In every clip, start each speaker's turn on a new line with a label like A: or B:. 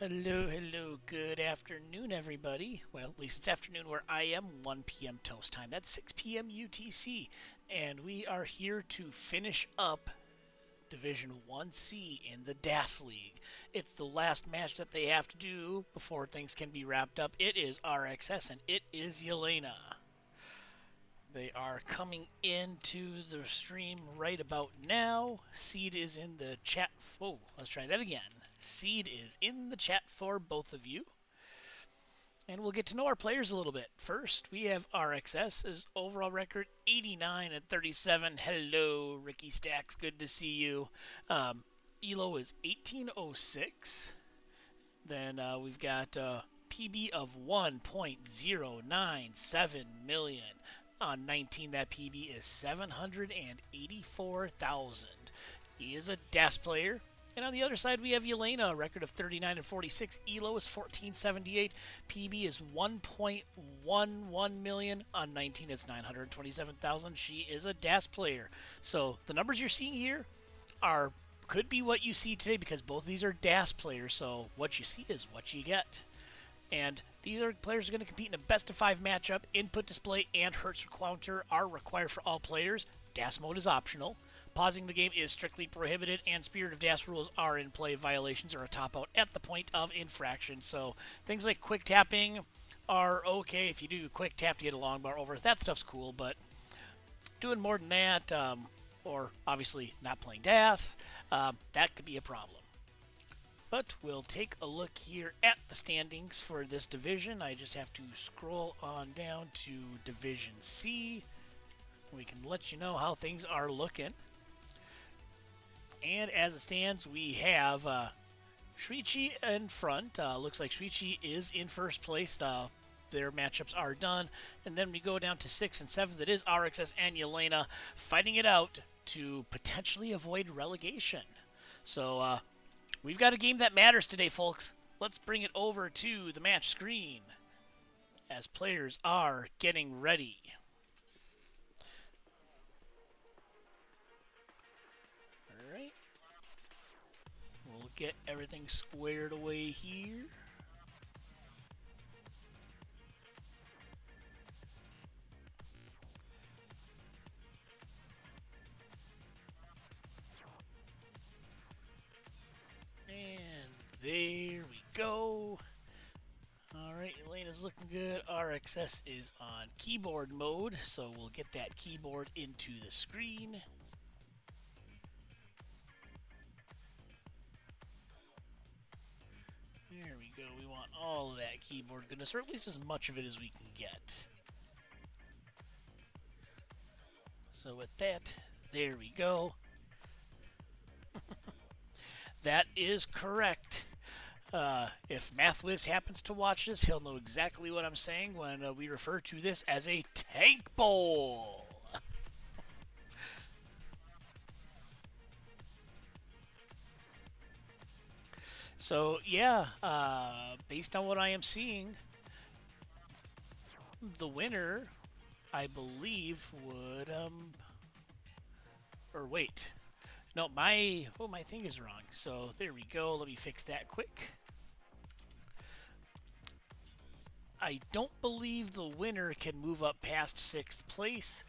A: Hello, good afternoon, everybody. Well, at least it's afternoon where I am, 1 p.m. toast time. That's 6 p.m. UTC. And we are here to finish up Division 1C in the DAS League. It's the last match that they have to do before things can be wrapped up. It is RxS and it is Yelena. They are coming into the stream right about now. Seed is in the chat. Oh, let's try that again. Seed is in the chat for both of you. And we'll get to know our players a little bit. First, we have RxS's overall record 89 and 37. Hello, Ricky Stacks. Good to see you. Elo is 1806. Then we've got PB of 1.097 million. On 19, that PB is 784,000. He is a DAS player. And on the other side, we have Yelena, a record of 39 and 46. Elo is 1478. PB is 1.11 million. On 19, it's 927,000. She is a DAS player. So the numbers you're seeing here could be what you see today because both of these are DAS players. So what you see is what you get. And these are players who are going to compete in a best-of-5 matchup. Input display and Hertz counter are required for all players. DAS mode is optional. Pausing the game is strictly prohibited, and Spirit of DAS rules are in play. Violations are a top-out at the point of infraction. So things like quick tapping are okay. If you do quick tap to get a long bar over, that stuff's cool. But doing more than that, or obviously not playing DAS, that could be a problem. But we'll take a look here at the standings for this division. I just have to scroll on down to Division C. We can let you know how things are looking. And as it stands, we have Shuichi in front. Looks like Shuichi is in first place. Their matchups are done. And then we go down to 6th and 7th. It is RxS and Yelena fighting it out to potentially avoid relegation. So, we've got a game that matters today, folks. Let's bring it over to the match screen as players are getting ready. All right. We'll get everything squared away here. And there we go. Alright, Yelena's looking good. RxS is on keyboard mode, so we'll get that keyboard into the screen. There we go. We want all of that keyboard goodness, or at least as much of it as we can get. So with that, there we go. That is correct. If MathWiz happens to watch this, he'll know exactly what I'm saying when we refer to this as a tank bowl. So, yeah, based on what I am seeing, the winner, I believe, would, or wait. No, my thing is wrong. So, there we go. Let me fix that quick. I don't believe the winner can move up past 6th place.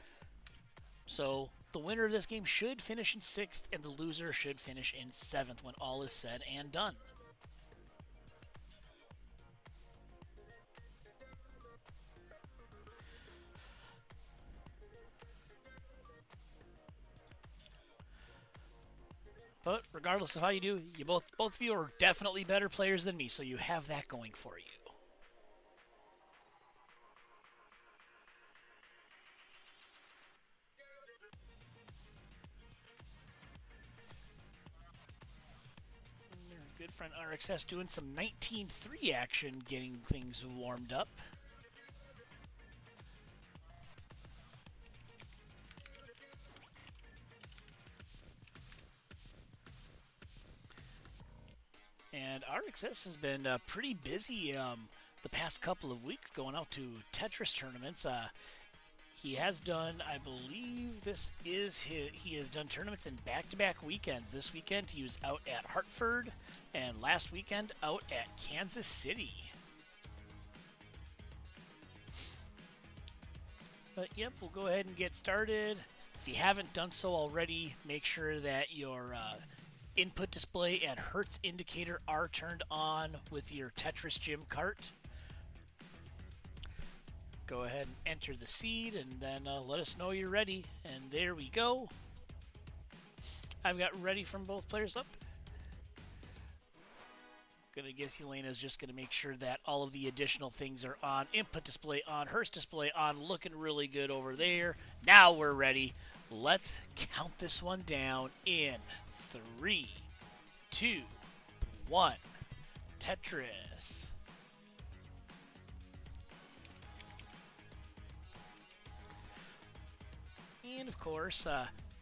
A: So the winner of this game should finish in 6th, and the loser should finish in 7th when all is said and done. But regardless of how you do, both of you are definitely better players than me, so you have that going for you. Good friend RxS doing some 19-3 action, getting things warmed up. And RxS has been pretty busy the past couple of weeks going out to Tetris tournaments. He has done, I believe this is he has done tournaments in back-to-back weekends. This weekend he was out at Hartford, and last weekend out at Kansas City. But yep, we'll go ahead and get started. If you haven't done so already, make sure that your input display and Hertz indicator are turned on with your Tetris Gym cart. Go ahead and enter the seed, and then let us know you're ready. And there we go. I've got ready from both players up. Gonna guess Yelena's just gonna make sure that all of the additional things are on. Input display on, Hertz display on, looking really good over there. Now we're ready. Let's count this one down in 3, 2, 1. Tetris. And of course,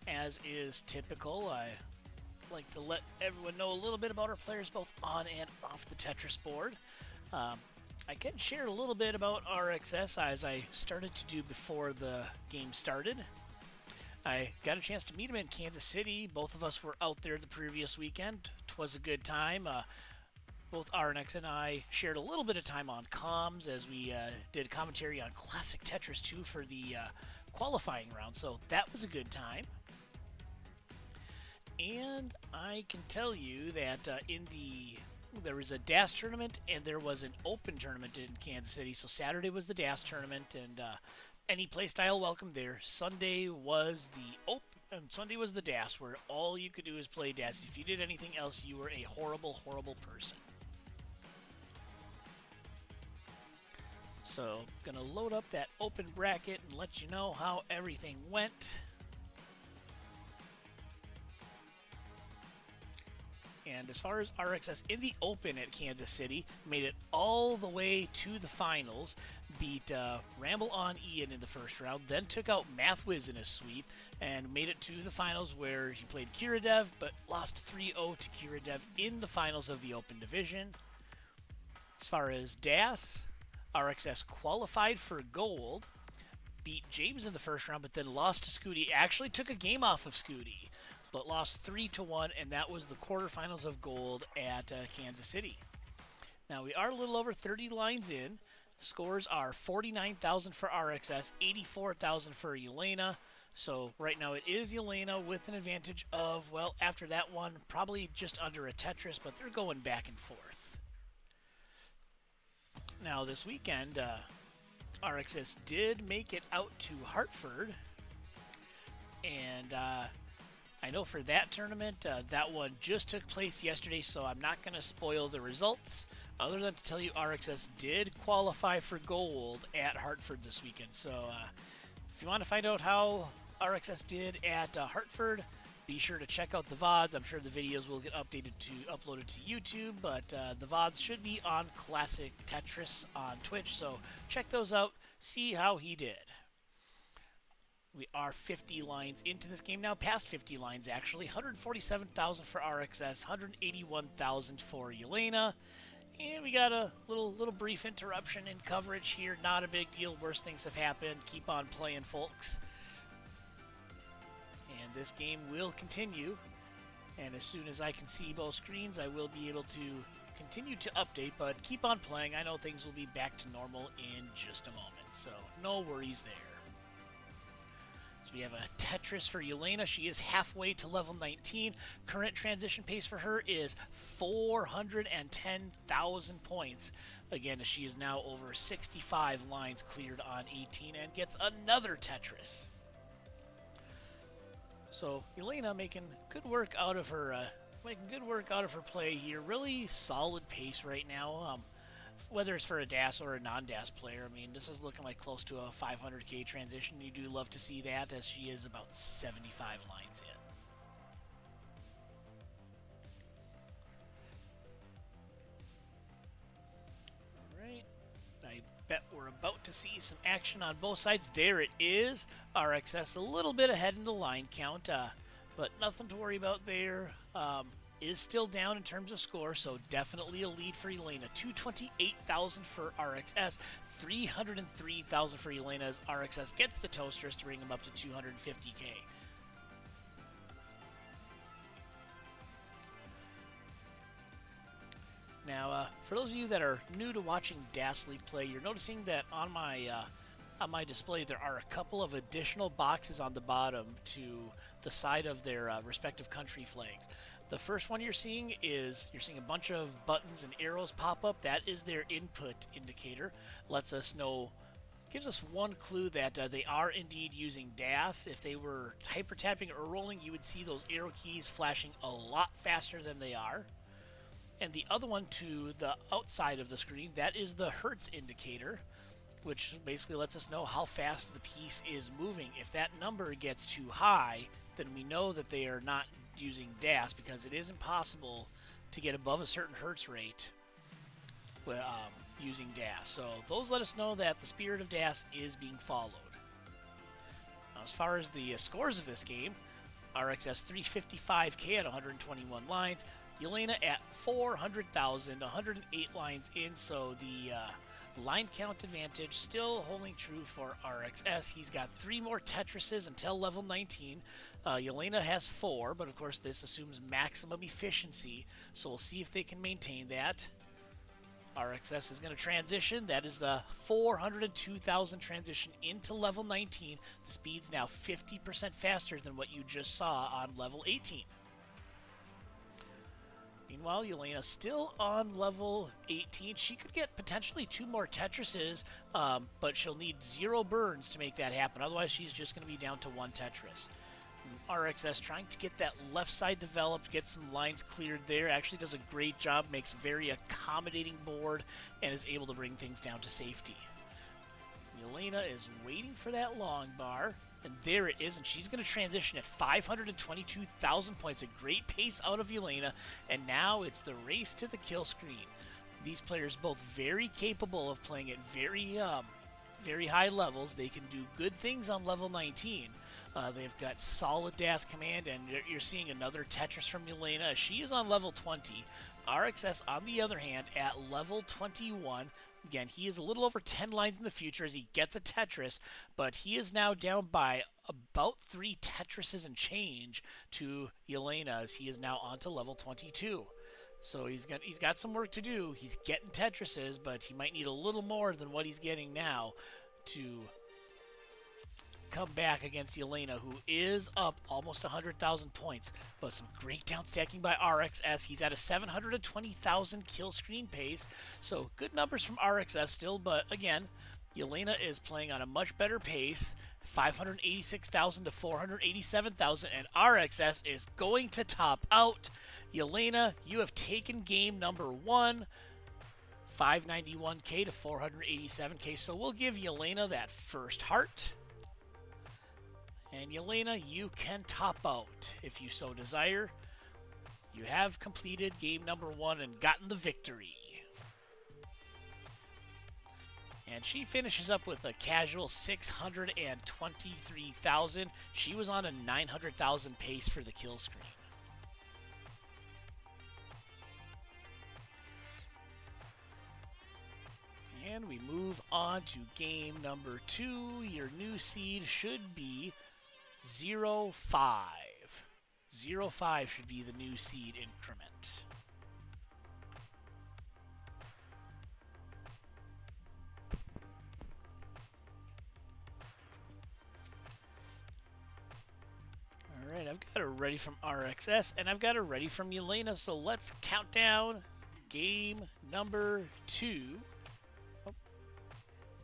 A: as is typical, I like to let everyone know a little bit about our players both on and off the Tetris board. I can share a little bit about RxS as I started to do before the game started. I got a chance to meet him in Kansas City. Both of us were out there the previous weekend. 'Twas a good time. Both RNX and I shared a little bit of time on comms as we did commentary on Classic Tetris 2 for the qualifying round, so that was a good time. And I can tell you that there was a DAS tournament and there was an open tournament in Kansas City. So Saturday was the DAS tournament, and any playstyle welcome there. Sunday was the DAS, where all you could do is play DAS. If you did anything else, you were a horrible, horrible person. So, gonna load up that open bracket and let you know how everything went. And as far as RxS in the Open at Kansas City, made it all the way to the finals, beat Ramble on Ian in the first round, then took out MathWiz in a sweep, and made it to the finals where he played Kiradev, but lost 3-0 to Kiradev in the finals of the Open Division. As far as DAS, RxS qualified for gold, beat James in the first round, but then lost to Scooty. Actually took a game off of Scooty, but lost 3-1, and that was the quarterfinals of gold at Kansas City. Now we are a little over 30 lines in. Scores are 49,000 for RxS, 84,000 for Yelena. So right now it is Yelena with an advantage of, well, after that one, probably just under a Tetris, but they're going back and forth. Now this weekend, RxS did make it out to Hartford, and I know for that tournament, that one just took place yesterday, so I'm not going to spoil the results, other than to tell you RxS did qualify for gold at Hartford this weekend. So if you want to find out how RxS did at Hartford, be sure to check out the VODs. I'm sure the videos will get uploaded to YouTube, but the VODs should be on Classic Tetris on Twitch, so check those out, see how he did. We are 50 lines into this game now, past 50 lines actually. 147,000 for RxS, 181,000 for Yelena. And we got a little brief interruption in coverage here. Not a big deal. Worse things have happened. Keep on playing, folks. And this game will continue. And as soon as I can see both screens, I will be able to continue to update. But keep on playing. I know things will be back to normal in just a moment. So no worries there. So we have a Tetris for Yelena. She is halfway to level 19. Current transition pace for her is 410,000 points. Again, she is now over 65 lines cleared on 18 and gets another Tetris. So Yelena making good work out of her play here. Really solid pace right now. Whether it's for a DAS or a non-DAS player, I mean, this is looking like close to a 500k transition. You do love to see that, as she is about 75 lines in. Alright, I bet we're about to see some action on both sides. There it is. RxS a little bit ahead in the line count, but nothing to worry about there. is still down in terms of score, so definitely a lead for Yelena. 228,000 for RxS, 303,000 for Yelena as RxS gets the toasters to bring him up to 250k. Now, for those of you that are new to watching DAS League play, you're noticing that on my display there are a couple of additional boxes on the bottom to the side of their respective country flags. The first one you're seeing a bunch of buttons and arrows pop up. That is their input indicator. Lets us know, gives us one clue that they are indeed using DAS. If they were hyper tapping or rolling, you would see those arrow keys flashing a lot faster than they are. And the other one to the outside of the screen, that is the Hertz indicator, which basically lets us know how fast the piece is moving. If that number gets too high, then we know that they are not using DAS, because it is impossible to get above a certain Hertz rate using DAS. So those let us know that the spirit of DAS is being followed. Now, as far as the scores of this game, RxS 355k at 121 lines, Yelena at 400,000, 108 lines in, so the line count advantage still holding true for RxS. He's got 3 more Tetrises until level 19. Yelena has 4, but of course this assumes maximum efficiency, so we'll see if they can maintain that. RxS is going to transition. That is the 402,000 transition into level 19. The speed's now 50% faster than what you just saw on level 18. Meanwhile, Yelena still on level 18. She could get potentially 2 more Tetrises, but she'll need 0 burns to make that happen. Otherwise, she's just going to be down to 1 Tetris. RxS trying to get that left side developed, get some lines cleared there. Actually does a great job, makes a very accommodating board, and is able to bring things down to safety. Yelena is waiting for that long bar. And there it is, and she's going to transition at 522,000 points. A great pace out of Yelena, and now it's the race to the kill screen. These players both very capable of playing at very high levels. They can do good things on level 19. They've got solid DAS command, and you're seeing another Tetris from Yelena. She is on level 20. RxS, on the other hand, at level 21. Again, he is a little over 10 lines in the future as he gets a Tetris, but he is now down by about 3 Tetrises and change to Yelena, as he is now on to level 22. So he's got some work to do. He's getting Tetrises, but he might need a little more than what he's getting now to come back against Yelena, who is up almost 100,000 points. But some great down stacking by RxS. He's at a 720,000 kill screen pace. So good numbers from RxS still, but again, Yelena is playing on a much better pace. 586,000 to 487,000, and RxS is going to top out. Yelena, you have taken game number 1. 591k to 487k. So we'll give Yelena that first heart. And Yelena, you can top out if you so desire. You have completed game number 1 and gotten the victory. And she finishes up with a casual 623,000. She was on a 900,000 pace for the kill screen. And we move on to game number 2. Your new seed should be 0-5. 0-5 should be the new seed increment. Alright, I've got it ready from RxS, and I've got it ready from Yelena, so let's count down game number 2. Oh.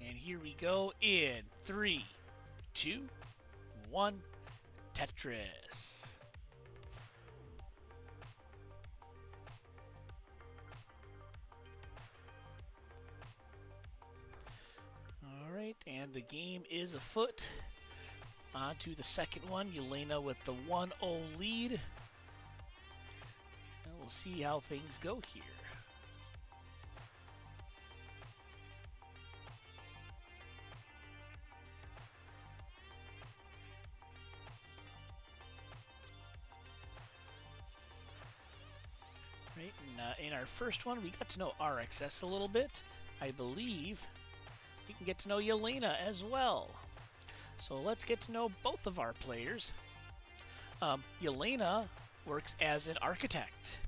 A: And here we go in 3, 2, 1, Tetris. Alright, and the game is afoot. On to the second one, Yelena with the 1-0 lead. And we'll see how things go here. in our first one, we got to know RxS a little bit. I believe we can get to know Yelena as well. So let's get to know both of our players. Yelena works as an architect.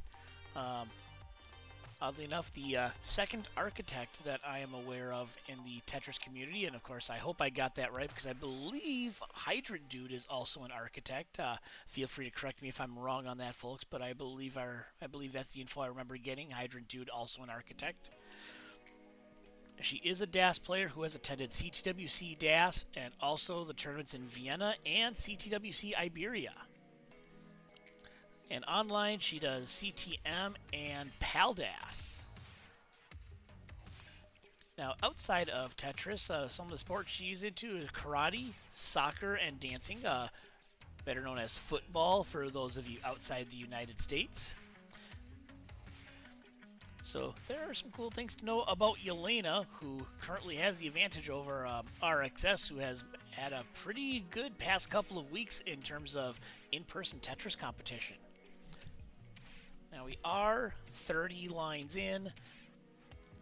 A: Oddly enough, the second architect that I am aware of in the Tetris community, and of course I hope I got that right because I believe Hydrant Dude is also an architect. Feel free to correct me if I'm wrong on that, folks, but I believe that's the info I remember getting. Hydrant Dude, also an architect. She is a DAS player who has attended CTWC DAS and also the tournaments in Vienna and CTWC Iberia. And online, she does CTM and PALDAS. Now, outside of Tetris, some of the sports she's into is karate, soccer, and dancing, better known as football for those of you outside the United States. So there are some cool things to know about Yelena, who currently has the advantage over RxS, who has had a pretty good past couple of weeks in terms of in-person Tetris competition. Now we are 30 lines in.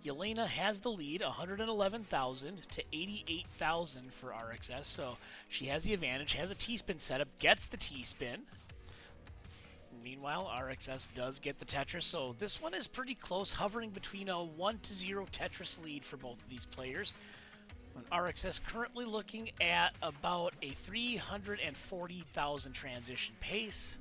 A: Yelena has the lead, 111,000 to 88,000 for RxS, so she has the advantage, has a T-spin setup, gets the T-spin. Meanwhile, RxS does get the Tetris, so this one is pretty close, hovering between a 1-0 Tetris lead for both of these players. And RxS currently looking at about a 340,000 transition pace.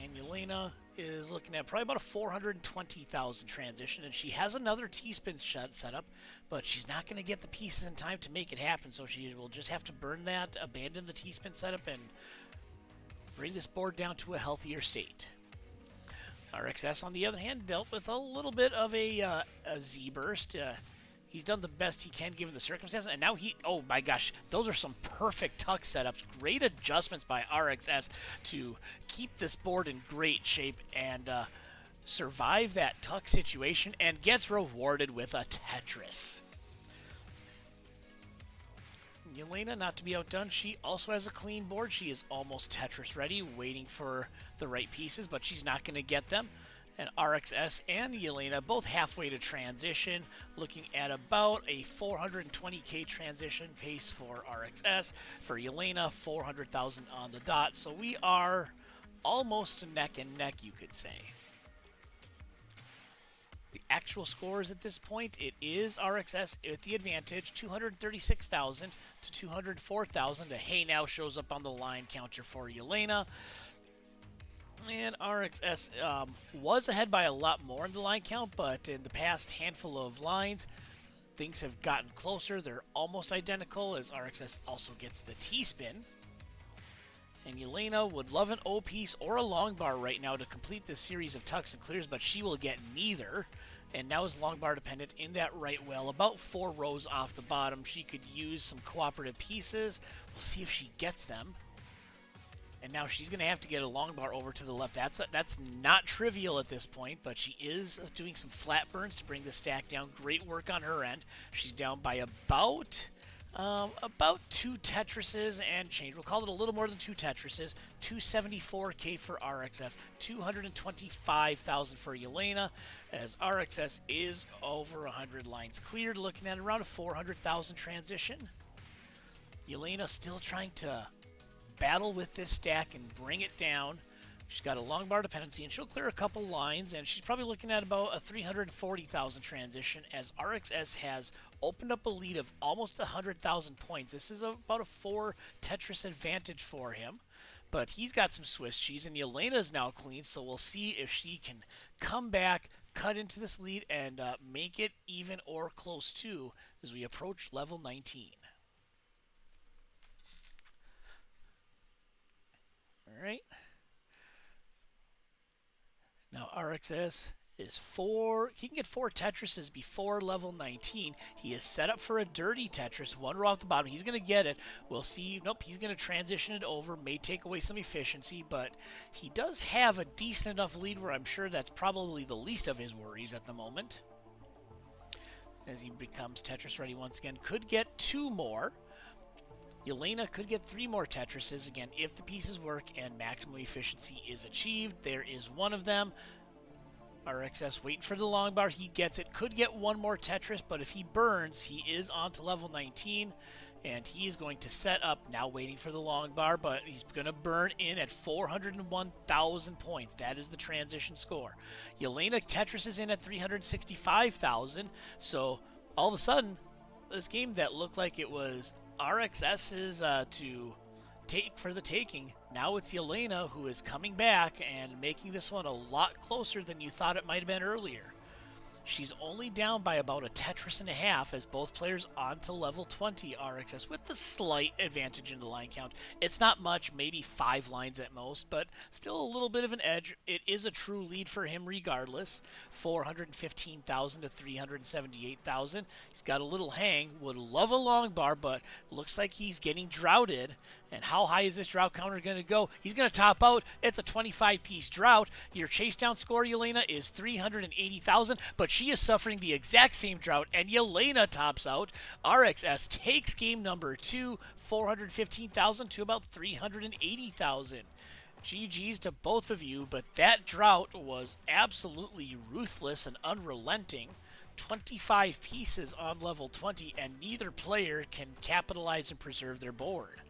A: And Yelena is looking at probably about a 420,000 transition, and she has another T-spin set up, but she's not going to get the pieces in time to make it happen, so she will just have to burn that, abandon the T-spin setup, and bring this board down to a healthier state. RxS, on the other hand, dealt with a little bit of a Z-burst. He's done the best he can given the circumstances, and now oh my gosh, those are some perfect tuck setups. Great adjustments by RxS to keep this board in great shape and survive that tuck situation, and gets rewarded with a Tetris. Yelena, not to be outdone, she also has a clean board. She is almost Tetris ready, waiting for the right pieces, but she's not going to get them. And RxS and Yelena both halfway to transition, looking at about a 420k transition pace for RxS. For Yelena, 400,000 on the dot. So we are almost neck and neck, you could say. The actual scores at this point, it is RxS with the advantage, 236,000 to 204,000. A hey now shows up on the line counter for Yelena. And RxS was ahead by a lot more in the line count, but in the past handful of lines, things have gotten closer. They're almost identical as RxS also gets the T-spin. And Yelena would love an O-piece or a long bar right now to complete this series of tucks and clears, but she will get neither. And now is long bar dependent in that right well, about 4 rows off the bottom. She could use some cooperative pieces. We'll see if she gets them. And now she's going to have to get a long bar over to the left. That's not trivial at this point, but she is doing some flat burns to bring the stack down. Great work on her end. She's down by about 2 Tetrises and change. We'll call it a little more than 2 Tetrises. 274k for RxS, 225,000 for Yelena, as RxS is over 100 lines cleared, looking at around a 400,000 transition. Yelena still trying to battle with this stack and bring it down. She's got a long bar dependency, and she'll clear a couple lines, and she's probably looking at about a 340,000 transition, as RxS has opened up a lead of almost 100,000 points. This is about a 4 Tetris advantage for him, but he's got some Swiss cheese, and Yelena is now clean, so we'll see if she can come back, cut into this lead, and make it even or close to as we approach level 19. All right. Now RxS is 4. He can get 4 Tetrises before level 19. He is set up for a dirty Tetris, 1 row off the bottom. He's going to get it. We'll see. Nope, he's going to transition it over. May take away some efficiency, but he does have a decent enough lead where I'm sure that's probably the least of his worries at the moment. As he becomes Tetris ready once again. Could get 2 more. Yelena could get 3 more Tetrises, again, if the pieces work and maximum efficiency is achieved. There is one of them. RxS waiting for the long bar. He gets it. Could get one more Tetris, but if he burns, he is on to level 19. And he is going to set up, now waiting for the long bar, but he's going to burn in at 401,000 points. That is the transition score. Yelena Tetris is in at 365,000. So all of a sudden, this game that looked like it was RxS's to take for the taking, now it's Yelena who is coming back and making this one a lot closer than you thought it might have been earlier. She's only down by about a Tetris and a half as both players on to level 20 RxS with the slight advantage in the line count. It's not much, maybe 5 lines at most, but still a little bit of an edge. It is a true lead for him regardless. 415,000 to 378,000. He's got a little hang, would love a long bar, but looks like he's getting droughted. And how high is this drought counter going to go? He's going to top out. It's a 25-piece drought. Your chase down score, Yelena, is 380,000, but she is suffering the exact same drought, and Yelena tops out. RxS takes game number 2, 415,000 to about 380,000. GG's to both of you, but that drought was absolutely ruthless and unrelenting. 25 pieces on level 20, and neither player can capitalize and preserve their board.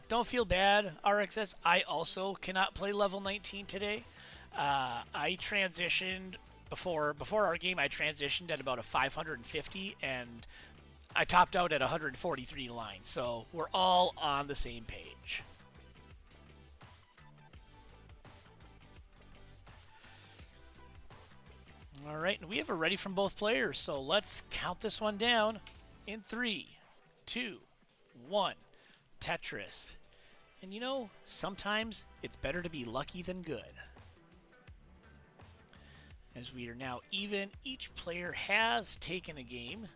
A: Don't feel bad, RxS. I also cannot play level 19 today. I transitioned before our game. I transitioned at about a 550, and I topped out at 143 lines. So we're all on the same page. All right, and we have a ready from both players. So let's count this one down in 3, 2, 1. Tetris. And you know, sometimes it's better to be lucky than good. As we are now even, each player has taken a game.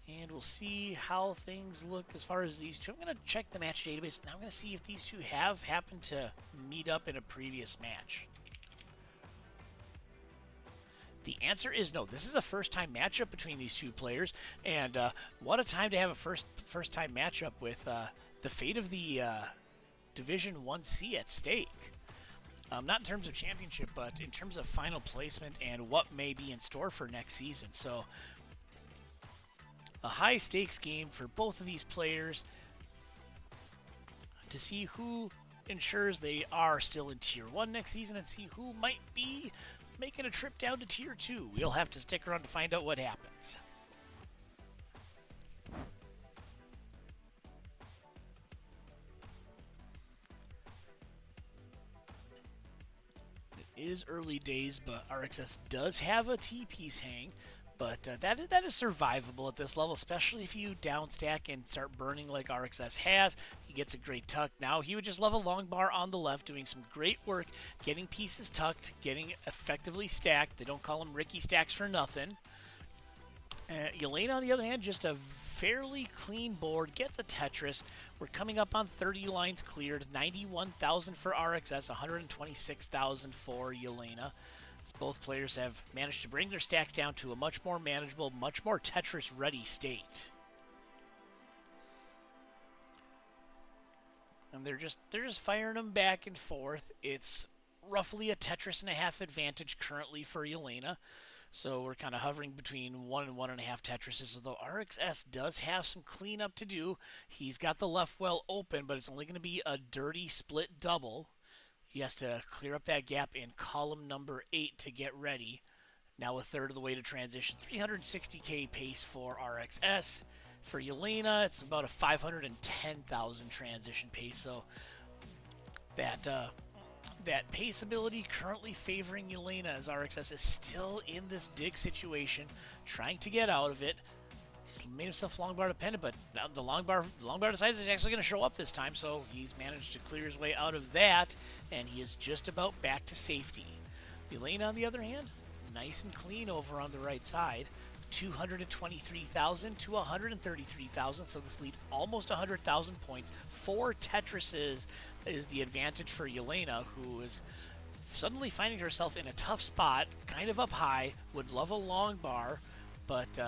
A: And we'll see how things look as far as these two. I'm going to check the match database, and I'm going to see if these two have happened to meet up in a previous match. The answer is no. This is a first-time matchup between these two players, and what a time to have a first-time matchup with the fate of the Division 1C at stake. Not in terms of championship, but in terms of final placement and what may be in store for next season. So, a high-stakes game for both of these players to see who ensures they are still in Tier 1 next season and see who might be making a trip down to Tier 2. We'll have to stick around to find out what happens. It is early days, but RxS does have a T-piece hang, but that is survivable at this level, especially if you downstack and start burning like RxS has. He gets a great tuck. Now he would just love a long bar on the left, doing some great work, getting pieces tucked, getting effectively stacked. They don't call them Ricky stacks for nothing. Yelena, on the other hand, just a fairly clean board, gets a Tetris. We're coming up on 30 lines cleared, 91,000 for RxS, 126,000 for Yelena. As both players have managed to bring their stacks down to a much more manageable, much more Tetris-ready state. And they're just firing them back and forth. It's roughly a Tetris and a half advantage currently for Yelena. So we're kind of hovering between 1 and 1.5 Tetrises, although RxS does have some cleanup to do. He's got the left well open, but it's only going to be a dirty split double. He has to clear up that gap in column number 8 to get ready. Now a third of the way to transition. 360k pace for RxS. For Yelena, it's about a 510,000 transition pace. So that pace ability currently favoring Yelena, as RxS is still in this dig situation, trying to get out of it. He's made himself long bar dependent, but now the long bar decides it's actually going to show up this time, so he's managed to clear his way out of that, and he is just about back to safety. Yelena, on the other hand, nice and clean over on the right side. 223,000 to 133,000, so this lead almost 100,000 points. 4 Tetrises is the advantage for Yelena, who is suddenly finding herself in a tough spot, kind of up high, would love a long bar, but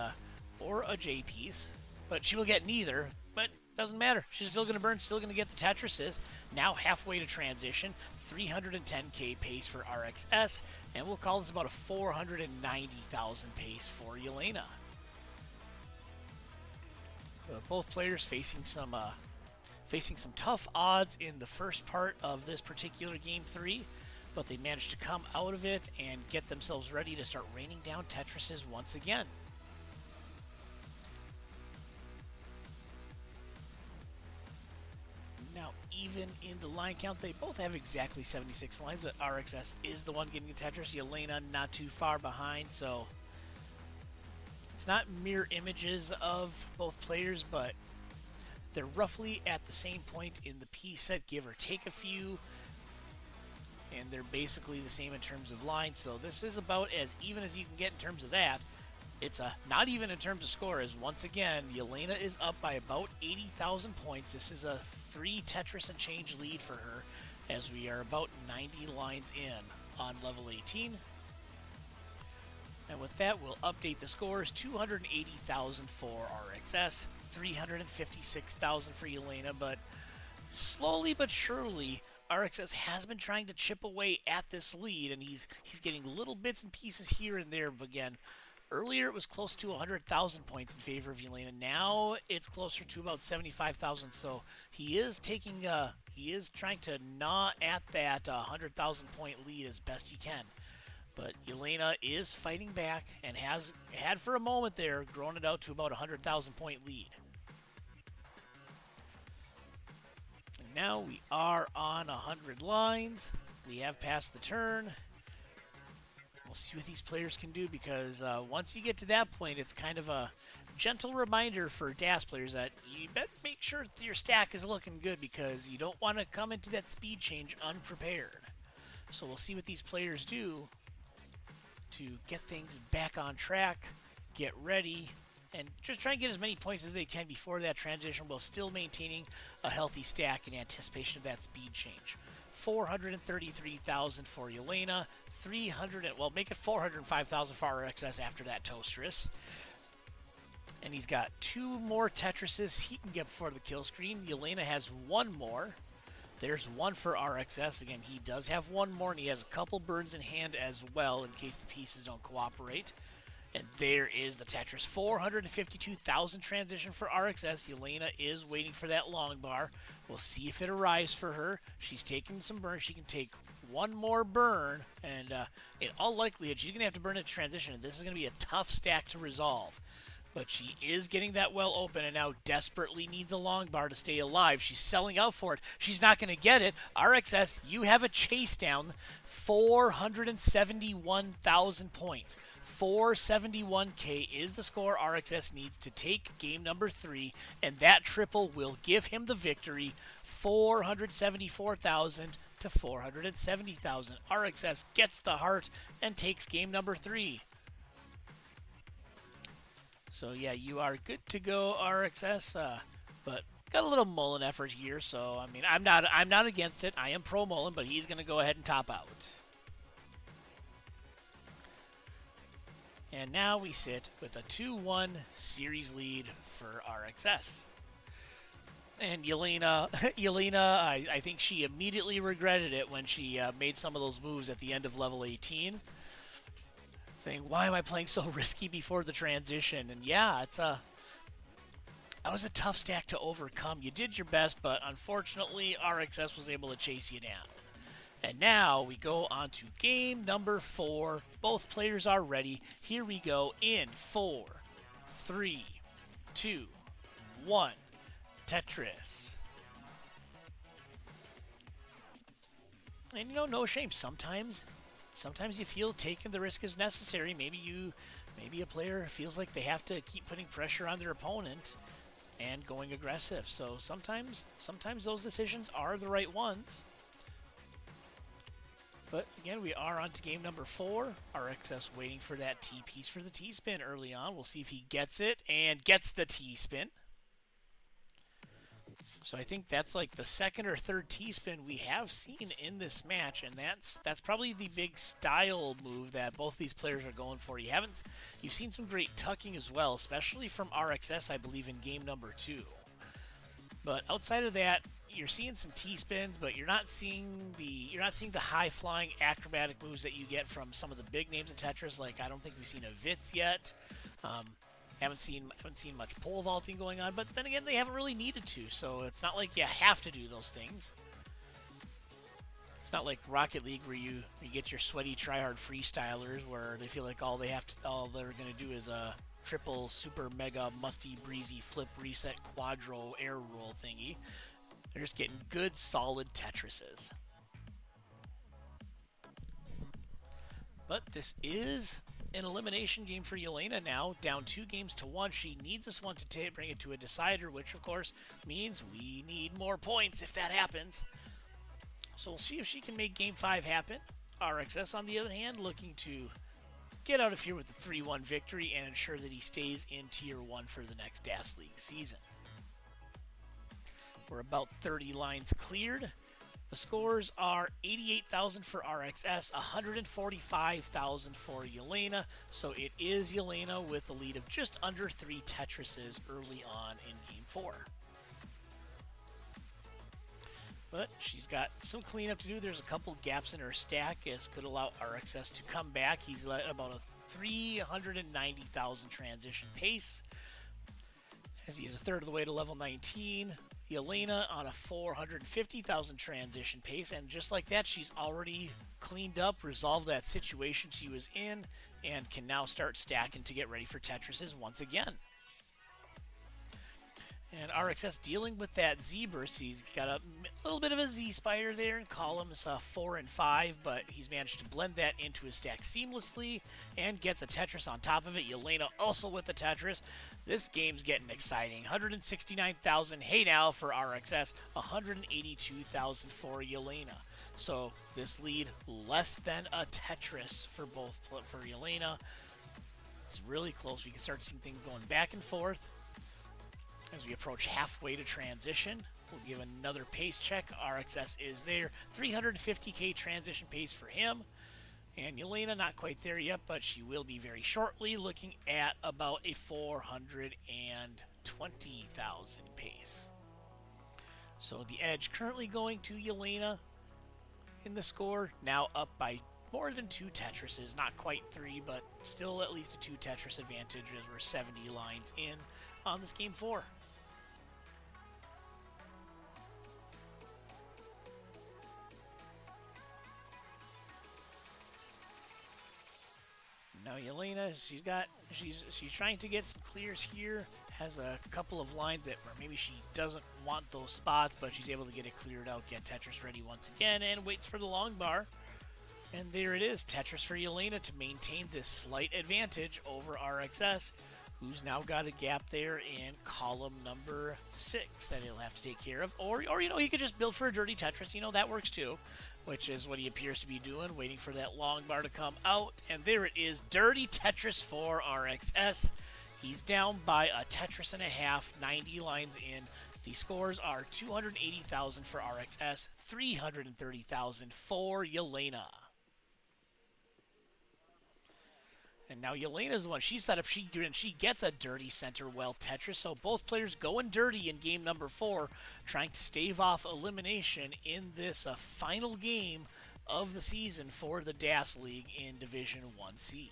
A: or a J piece, but she will get neither. But Doesn't matter. She's still going to burn, still going to get the Tetrises. Now halfway to transition, 310k pace for RxS, and we'll call this about a 490,000 pace for Yelena. Both players facing some tough odds in the first part of this particular Game 3, but they managed to come out of it and get themselves ready to start raining down Tetrises once again. Now, even in the line count, they both have exactly 76 lines, but RxS is the one getting the Tetris. Yelena not too far behind, so it's not mirror images of both players, but they're roughly at the same point in the piece set, give or take a few, and they're basically the same in terms of lines, so this is about as even as you can get in terms of that. It's not even in terms of score, as once again, Yelena is up by about 80,000 points. This is a 3 Tetris and change lead for her, as we are about 90 lines in on level 18. And with that, we'll update the scores. 280,000 for RxS, 356,000 for Yelena, but slowly but surely, RxS has been trying to chip away at this lead, and he's getting little bits and pieces here and there. But again, earlier it was close to 100,000 points in favor of Yelena. Now it's closer to about 75,000. So he is trying to gnaw at that 100,000 point lead as best he can. But Yelena is fighting back and had for a moment there grown it out to about a 100,000 point lead. And now we are on 100 lines. We have passed the turn. We'll see what these players can do, because once you get to that point, it's kind of a gentle reminder for DAS players that you better make sure that your stack is looking good, because you don't want to come into that speed change unprepared. So we'll see what these players do to get things back on track, get ready, and just try and get as many points as they can before that transition while still maintaining a healthy stack in anticipation of that speed change. 433,000 for Yelena, make it 405,000 for RxS after that Toastress. And he's got 2 more Tetrises he can get before the kill screen. Yelena has 1 more. There's 1 for RxS. Again, he does have 1 more, and he has a couple burns in hand as well in case the pieces don't cooperate. And there is the Tetris. 452,000 transition for RxS. Yelena is waiting for that long bar. We'll see if it arrives for her. She's taking some burns. She can take 1 more burn, and in all likelihood, she's going to have to burn a transition. And this is going to be a tough stack to resolve. But she is getting that well open and now desperately needs a long bar to stay alive. She's selling out for it. She's not going to get it. RxS, you have a chase down. 471,000 points. 471k is the score RxS needs to take game number 3, and that triple will give him the victory. 474,000 to 470,000. RxS gets the heart and takes game number 3. So yeah, you are good to go, RxS, but got a little Mullen effort here. So I mean, I'm not against it. I am pro Mullen, but he's going to go ahead and top out. And now we sit with a 2-1 series lead for RxS. And Yelena, I think she immediately regretted it when she made some of those moves at the end of level 18. Saying, why am I playing so risky before the transition? And yeah, that was a tough stack to overcome. You did your best, but unfortunately, RxS was able to chase you down. And now we go on to game number 4. Both players are ready. Here we go in 4, 3, 2, 1. Tetris. And you know, no shame. Sometimes you feel taking the risk is necessary. Maybe a player feels like they have to keep putting pressure on their opponent and going aggressive. So sometimes those decisions are the right ones. But again, we are on to game number 4. RxS waiting for that T-piece for the T-spin early on. We'll see if he gets it and gets the T-spin. So I think that's like the second or third T-spin we have seen in this match, and that's probably the big style move that both these players are going for. You've seen some great tucking as well, especially from RxS, I believe, in game number 2. But outside of that, you're seeing some T-spins, but you're not seeing the high-flying acrobatic moves that you get from some of the big names in Tetris. Like I don't think we've seen a Vitz yet. Um, haven't seen much pole vaulting going on, but then again, they haven't really needed to. So it's not like you have to do those things. It's not like Rocket League where you get your sweaty tryhard freestylers where they feel like all they're gonna do is a triple super mega musty breezy flip reset quadro air roll thingy. They're just getting good solid Tetrises. But this is an elimination game for Yelena now, down 2 games to 1. She needs this one to bring it to a decider, which of course means we need more points if that happens. So we'll see if she can make Game 5 happen. RxS, on the other hand, looking to get out of here with a 3-1 victory and ensure that he stays in Tier 1 for the next DAS League season. We're about 30 lines cleared. The scores are 88,000 for RxS, 145,000 for Yelena. So it is Yelena with the lead of just under 3 Tetrises early on in Game 4. But she's got some cleanup to do. There's a couple gaps in her stack. This could allow RxS to come back. He's at about a 390,000 transition pace, as he is a third of the way to level 19. Yelena on a 450,000 transition pace, and just like that, she's already cleaned up, resolved that situation she was in, and can now start stacking to get ready for Tetrises once again. And RxS dealing with that Z burst. He's got a little bit of a Z spider there in columns 4 and 5, but he's managed to blend that into his stack seamlessly and gets a Tetris on top of it. Yelena also with the Tetris. This game's getting exciting. 169,000 hey now for RxS, 182,000 for Yelena. So this lead less than a Tetris for Yelena. It's really close. We can start seeing things going back and forth. As we approach halfway to transition, we'll give another pace check. RxS is there. 350k transition pace for him. And Yelena not quite there yet, but she will be very shortly, looking at about a 420,000 pace. So the edge currently going to Yelena in the score, now up by more than 2 Tetrises. Not quite 3, but still at least a 2 Tetris advantage as we're 70 lines in on this Game 4. Now Yelena, she's trying to get some clears here. Has a couple of lines that where maybe she doesn't want those spots, but she's able to get it cleared out, get Tetris ready once again, and waits for the long bar. And there it is, Tetris for Yelena to maintain this slight advantage over RxS, who's now got a gap there in column number 6 that he'll have to take care of. Or he could just build for a dirty Tetris. That works too, which is what he appears to be doing, waiting for that long bar to come out. And there it is, dirty Tetris for RxS. He's down by a Tetris and a half, 90 lines in. The scores are 280,000 for RxS, 330,000 for Yelena. And now Yelena's the one. She set up, she gets a dirty center well Tetris. So both players going dirty in game number 4, trying to stave off elimination in this final game of the season for the DAS League in Division 1C.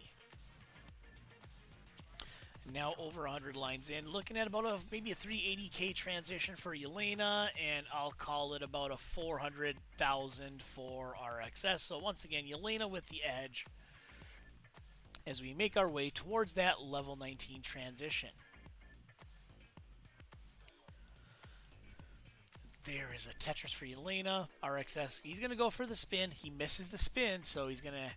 A: Now over 100 lines in, looking at about maybe a 380k transition for Yelena, and I'll call it about a 400,000 for RxS. So once again, Yelena with the edge as we make our way towards that level 19 transition. There is a Tetris for Yelena. RxS, he's going to go for the spin. He misses the spin, so he's going to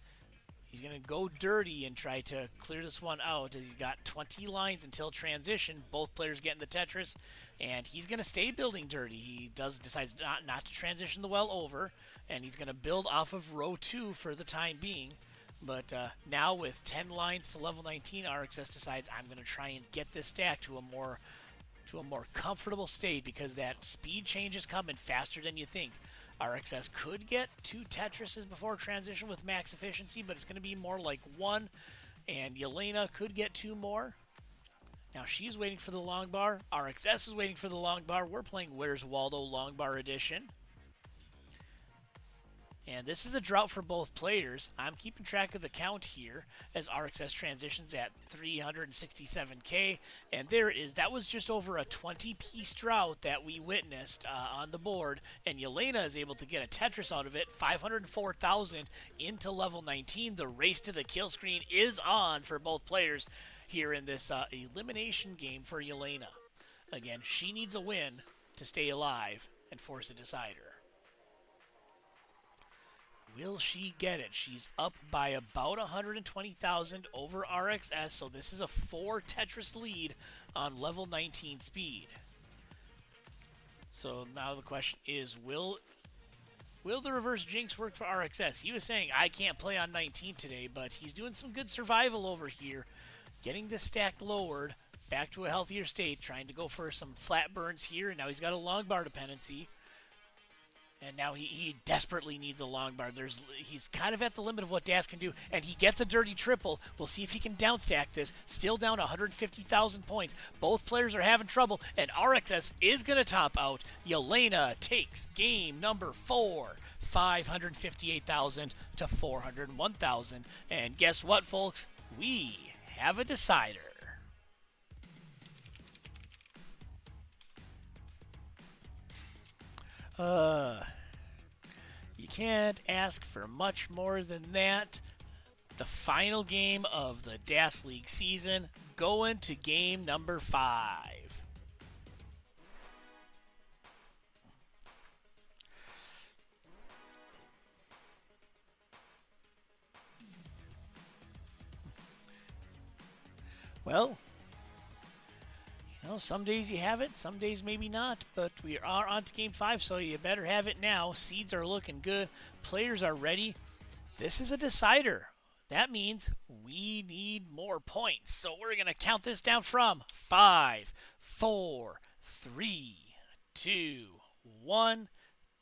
A: go dirty and try to clear this one out, as he's got 20 lines until transition. Both players getting the Tetris, and he's going to stay building dirty. He decides not to transition the well over, and he's going to build off of row 2 for the time being. But now with 10 lines to level 19, RxS decides I'm going to try and get this stack to a more comfortable state, because that speed change is coming faster than you think. RxS could get 2 Tetrises before transition with max efficiency, but it's going to be more like 1, and Yelena could get 2 more. Now she's waiting for the long bar. RxS is waiting for the long bar. We're playing Where's Waldo long bar edition. And this is a drought for both players. I'm keeping track of the count here as RxS transitions at 367K. And there it is. That was just over a 20-piece drought that we witnessed on the board. And Yelena is able to get a Tetris out of it. 504,000 into level 19. The race to the kill screen is on for both players here in this elimination game for Yelena. Again, she needs a win to stay alive and force a decider. Will she get it? She's up by about 120,000 over RxS, so this is a 4 Tetris lead on level 19 speed. So now the question is, will the reverse jinx work for RxS? He was saying, I can't play on 19 today, but he's doing some good survival over here, getting this stack lowered back to a healthier state, trying to go for some flat burns here, and now he's got a long bar dependency. And now he desperately needs a long bar. He's kind of at the limit of what Das can do, and he gets a dirty triple. We'll see if he can downstack this. Still down 150,000 points. Both players are having trouble, and RxS is going to top out. Yelena takes game number 4, 558,000 to 401,000. And guess what, folks? We have a decider. You can't ask for much more than that. The final game of the DAS League season, going to game number 5. Well, some days you have it, some days maybe not, but we are on to Game 5, so you better have it now. Seeds are looking good. Players are ready. This is a decider. That means we need more points. So we're going to count this down from 5, 4, 3, 2, 1.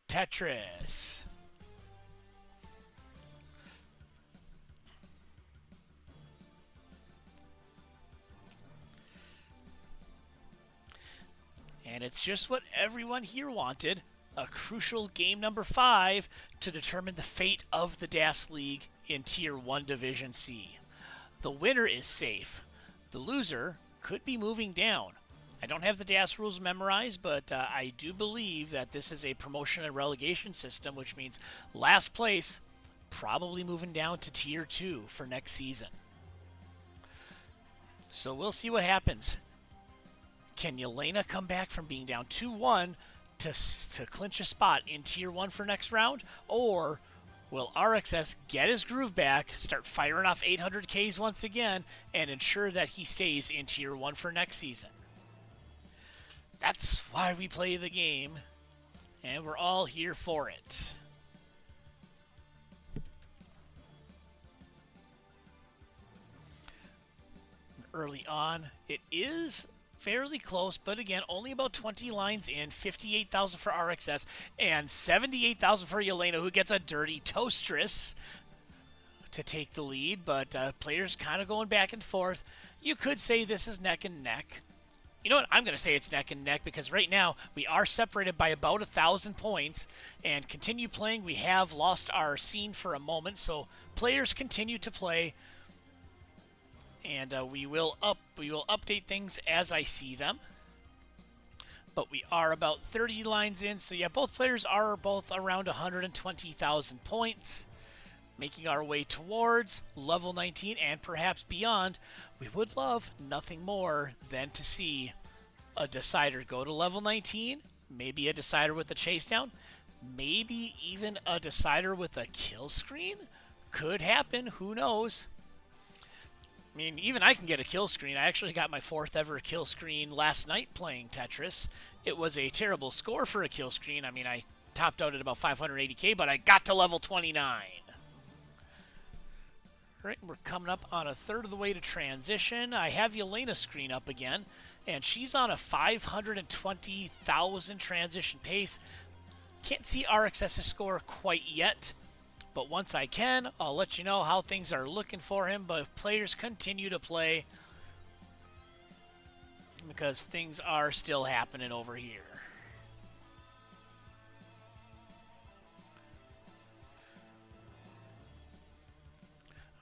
A: Tetris. And it's just what everyone here wanted, a crucial game number 5 to determine the fate of the DAS League in Tier 1 Division C. The winner is safe. The loser could be moving down. I don't have the DAS rules memorized, but I do believe that this is a promotion and relegation system, which means last place probably moving down to Tier 2 for next season. So we'll see what happens. Can Yelena come back from being down 2-1 to clinch a spot in Tier 1 for next round? Or will RxS get his groove back, start firing off 800Ks once again, and ensure that he stays in Tier 1 for next season? That's why we play the game, and we're all here for it. Early on, it is fairly close, but again, only about 20 lines in. 58,000 for RxS and 78,000 for Yelena, who gets a dirty toastress to take the lead, but players kind of going back and forth. You could say this is neck and neck. You know what? I'm going to say it's neck and neck because right now we are separated by about 1,000 points, and continue playing. We have lost our scene for a moment, so players continue to play. And we will update things as I see them. But we are about 30 lines in. So yeah, both players are both around 120,000 points. Making our way towards level 19 and perhaps beyond. We would love nothing more than to see a decider go to level 19. Maybe a decider with a chase down. Maybe even a decider with a kill screen. Could happen. Who knows? I mean, even I can get a kill screen. I actually got my 4th ever kill screen last night playing Tetris. It was a terrible score for a kill screen. I mean, I topped out at about 580k, but I got to level 29. All right, we're coming up on a third of the way to transition. I have Yelena's screen up again, and she's on a 520,000 transition pace. Can't see RxS's score quite yet. But once I can, I'll let you know how things are looking for him. But players continue to play. because things are still happening over here.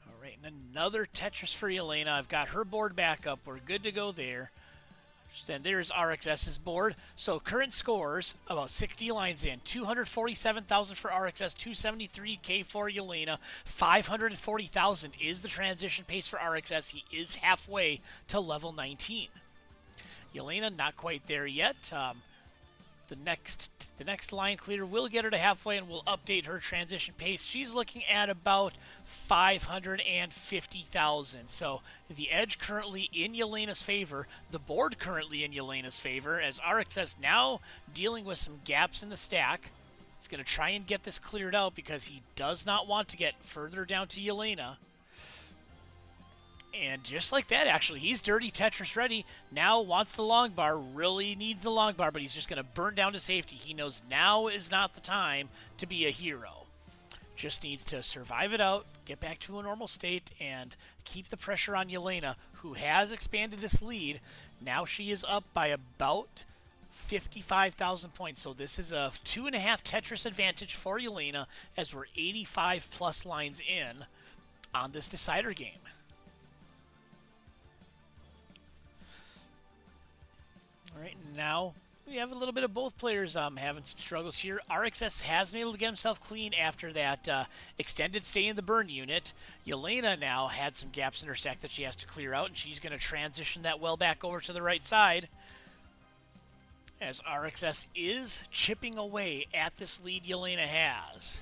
A: All right, and another Tetris for Yelena. I've got her board back up. We're good to go there. Then there's RxS's board. So current scores, about 60 lines in. 247,000 for RxS, 273K for Yelena. 540,000 is the transition pace for RxS. He is halfway to level 19. Yelena, not quite there yet. The next line clear will get her to halfway and will update her transition pace. She's looking at about 550,000. So the edge currently in Yelena's favor, the board currently in Yelena's favor, as RxS now dealing with some gaps in the stack. He's going to try and get this cleared out because he does not want to get further down to Yelena. And just like that, actually, he's Dirty Tetris ready. Now wants the long bar, really needs the long bar, but he's just going to burn down to safety. He knows now is not the time to be a hero. Just needs to survive it out, get back to a normal state, and keep the pressure on Yelena, who has expanded this lead. Now she is up by about 55,000 points. So this is a 2.5 Tetris advantage for Yelena as we're 85 plus lines in on this decider game. All right, now we have a little bit of both players having some struggles here. RxS has been able to get himself clean after that extended stay in the burn unit. Yelena now had some gaps in her stack that she has to clear out, and she's going to transition that well back over to the right side as RxS is chipping away at this lead Yelena has.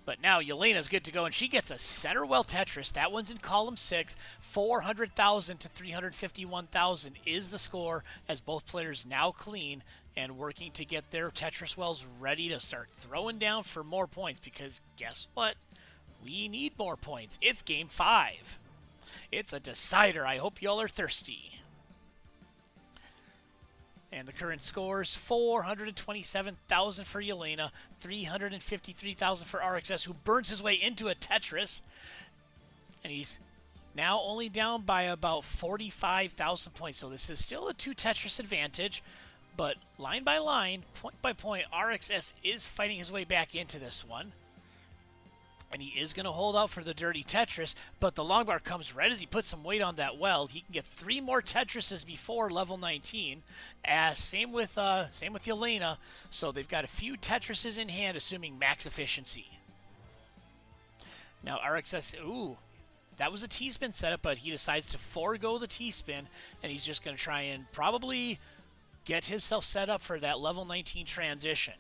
A: But now Yelena's good to go, and she gets a center well Tetris. That one's in column 6. 400,000 to 351,000 is the score as both players now clean and working to get their Tetris wells ready to start throwing down for more points, because guess what? We need more points. It's game 5. It's a decider. I hope y'all are thirsty. And the current scores, 427,000 for Yelena, 353,000 for RxS, who burns his way into a Tetris. And he's now only down by about 45,000 points. So this is still a 2 Tetris advantage. But line by line, point by point, RxS is fighting his way back into this one. And he is going to hold out for the Dirty Tetris, but the long bar comes right as he puts some weight on that well. He can get 3 more Tetrises before level 19. Same with Yelena, so they've got a few Tetrises in hand, assuming max efficiency. Now RxS, that was a T-spin setup, but he decides to forego the T-spin, and he's just going to try and probably get himself set up for that level 19 transition.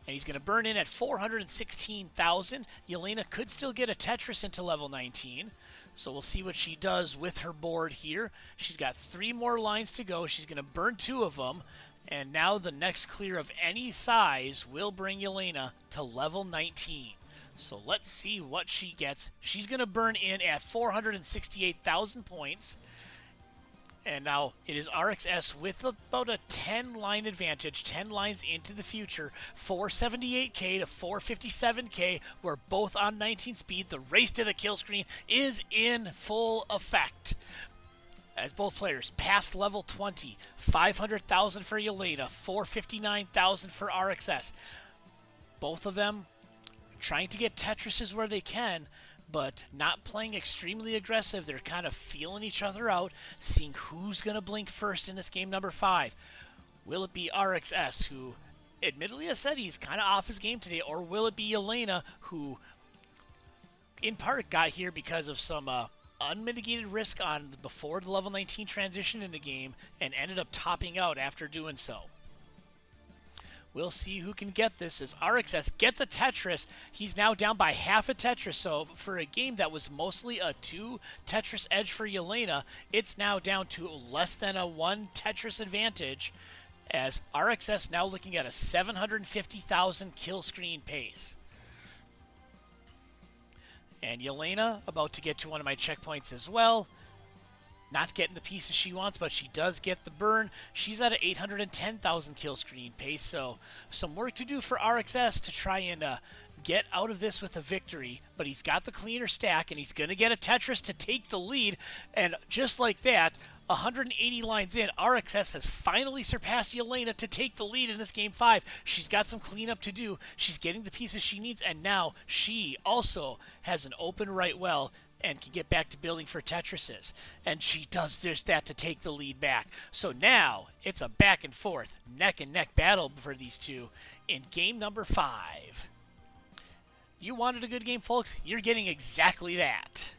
A: And he's going to burn in at 416,000. Yelena could still get a Tetris into level 19. So we'll see what she does with her board here. She's got 3 more lines to go. She's going to burn 2 of them. And now the next clear of any size will bring Yelena to level 19. So let's see what she gets. She's going to burn in at 468,000 points. And now it is RxS with about a 10-line advantage, 10 lines into the future, 478K to 457K. We're both on 19 speed. The race to the kill screen is in full effect. As both players past level 20, 500,000 for Yelena, 459,000 for RxS. Both of them trying to get Tetrises where they can, but not playing extremely aggressive. They're kind of feeling each other out, seeing who's going to blink first in this game number 5. Will it be RxS, who admittedly has said he's kind of off his game today, or will it be Yelena, who in part got here because of some unmitigated risk on before the level 19 transition in the game and ended up topping out after doing so? We'll see who can get this as RxS gets a Tetris. He's now down by half a Tetris. So for a game that was mostly a 2 Tetris edge for Yelena, it's now down to less than a 1 Tetris advantage as RxS now looking at a 750,000 kill screen pace. And Yelena about to get to one of my checkpoints as well. Not getting the pieces she wants, but she does get the burn. She's at an 810,000 kill screen pace, so some work to do for RxS to try and get out of this with a victory. But he's got the cleaner stack, and he's going to get a Tetris to take the lead. And just like that, 180 lines in, RxS has finally surpassed Yelena to take the lead in this game 5. She's got some cleanup to do. She's getting the pieces she needs, and now she also has an open right well and can get back to building for Tetrises. And she does just that to take the lead back. So now it's a back and forth, neck and neck battle for these two in game number 5. You wanted a good game, folks? You're getting exactly that.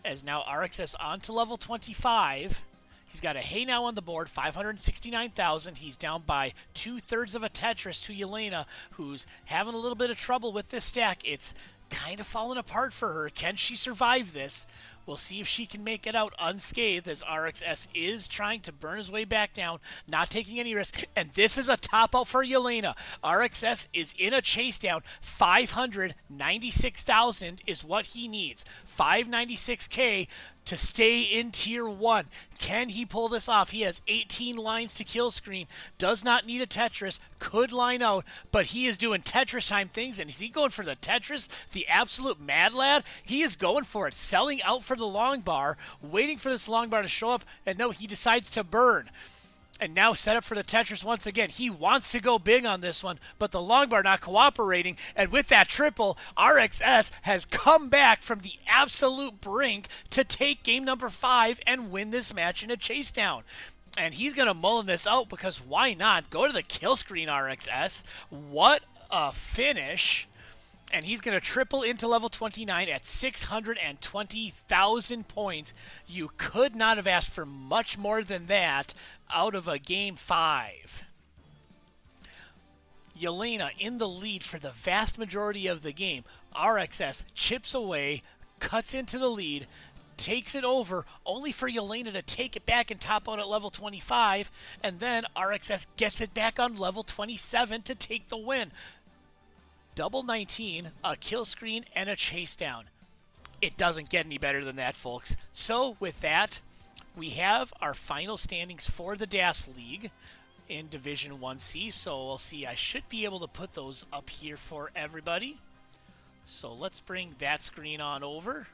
A: As now RxS on to level 25. He's got a hay now on the board, 569,000. He's down by 2/3 of a Tetris to Yelena, who's having a little bit of trouble with this stack. It's kind of falling apart for her. Can she survive this? We'll see if she can make it out unscathed, as RxS is trying to burn his way back down, not taking any risk. And this is a top out for Yelena. RxS is in a chase down. 596,000 is what he needs. 596K to stay in Tier 1. Can he pull this off? He has 18 lines to kill screen. Does not need a Tetris. Could line out, but he is doing Tetris time things. And is he going for the Tetris? The absolute mad lad? He is going for it. Selling out for the long bar. Waiting for this long bar to show up. And no, he decides to burn. And now set up for the Tetris once again. He wants to go big on this one, but the long bar not cooperating. And with that triple, RxS has come back from the absolute brink to take game number 5 and win this match in a chase down. And he's going to mullen this out, because why not? Go to the kill screen, RxS. What a finish. And he's going to triple into level 29 at 620,000 points. You could not have asked for much more than that out of a game 5. Yelena in the lead for the vast majority of the game. RxS chips away, cuts into the lead, takes it over, only for Yelena to take it back and top out at level 25. And then RxS gets it back on level 27 to take the win. Double 19, a kill screen, and a chase down. It doesn't get any better than that, folks. So with that, we have our final standings for the DAS League in Division 1C. So we'll see. I should be able to put those up here for everybody. So let's bring that screen on over.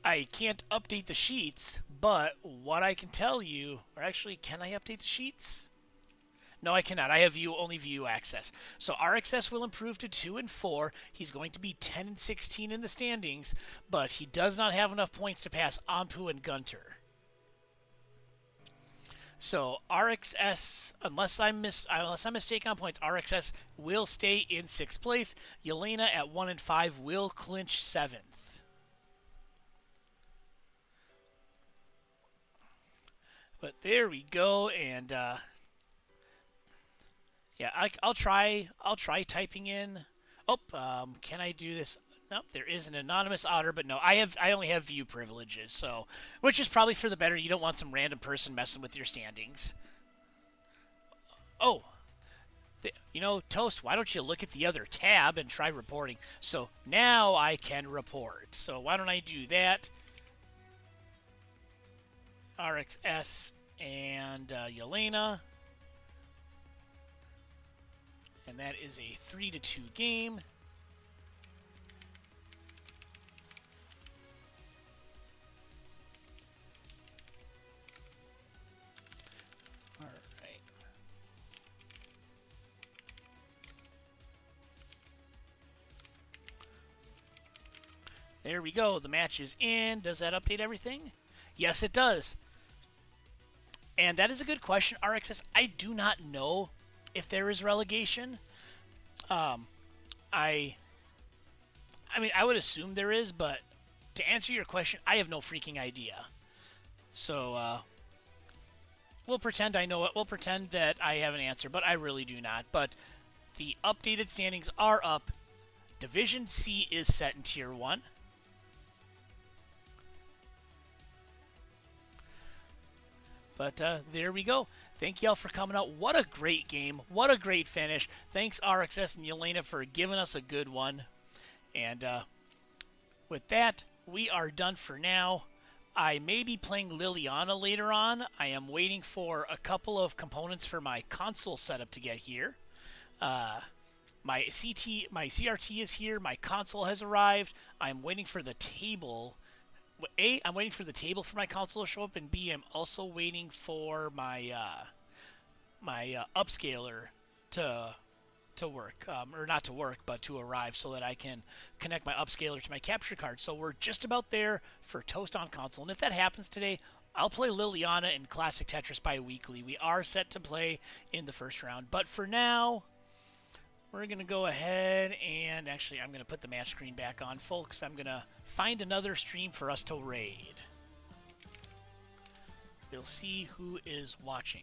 A: I can't update the sheets, but what I can tell you, or actually, can I update the sheets? No, I cannot. I have only view access. So RxS will improve to 2 and 4. He's going to be 10 and 16 in the standings, but he does not have enough points to pass Ampu and Gunter. So RxS, unless I'm mistaken on points, RxS will stay in 6th place. Yelena at 1 and 5 will clinch 7th. But there we go, and yeah, I'll try typing in. Oh, can I do this? Nope, there is an anonymous otter, but no, I only have view privileges, so which is probably for the better. You don't want some random person messing with your standings. Oh, you know, Toast, why don't you look at the other tab and try reporting? So now I can report. So why don't I do that? RxS and Yelena. And that is a 3-2 game. All right. There we go. The match is in. Does that update everything? Yes, it does. And that is a good question, RxS. I do not know if there is relegation. I mean, I would assume there is, but to answer your question, I have no freaking idea. So, we'll pretend I know it. We'll pretend that I have an answer, but I really do not. But the updated standings are up. Division C is set in Tier 1. But there we go. Thank y'all for coming out. What a great game. What a great finish. Thanks, RxS and Yelena, for giving us a good one. And with that, we are done for now. I may be playing Liliana later on. I am waiting for a couple of components for my console setup to get here. My CRT is here. My console has arrived. I'm waiting for the table I'm waiting for the table for my console to show up, and B, I'm also waiting for my upscaler to work, or not to work, but to arrive so that I can connect my upscaler to my capture card. So we're just about there for Toast on console. And if that happens today, I'll play Liliana in Classic Tetris bi-weekly. We are set to play in the first round. But for now, we're going to go ahead and actually I'm going to put the match screen back on, folks. I'm going to find another stream for us to raid. We'll see who is watching.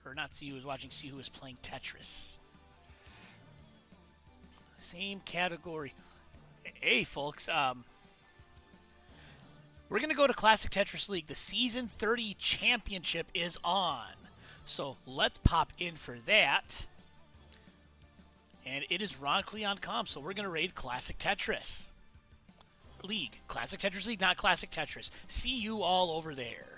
A: Or not see who is watching, see who is playing Tetris. Same category. Hey, folks. We're going to go to Classic Tetris League. The Season 30 Championship is on. So let's pop in for that. And it is Ron Cleon.com, so we're going to raid Classic Tetris League. Classic Tetris League, not Classic Tetris. See you all over there.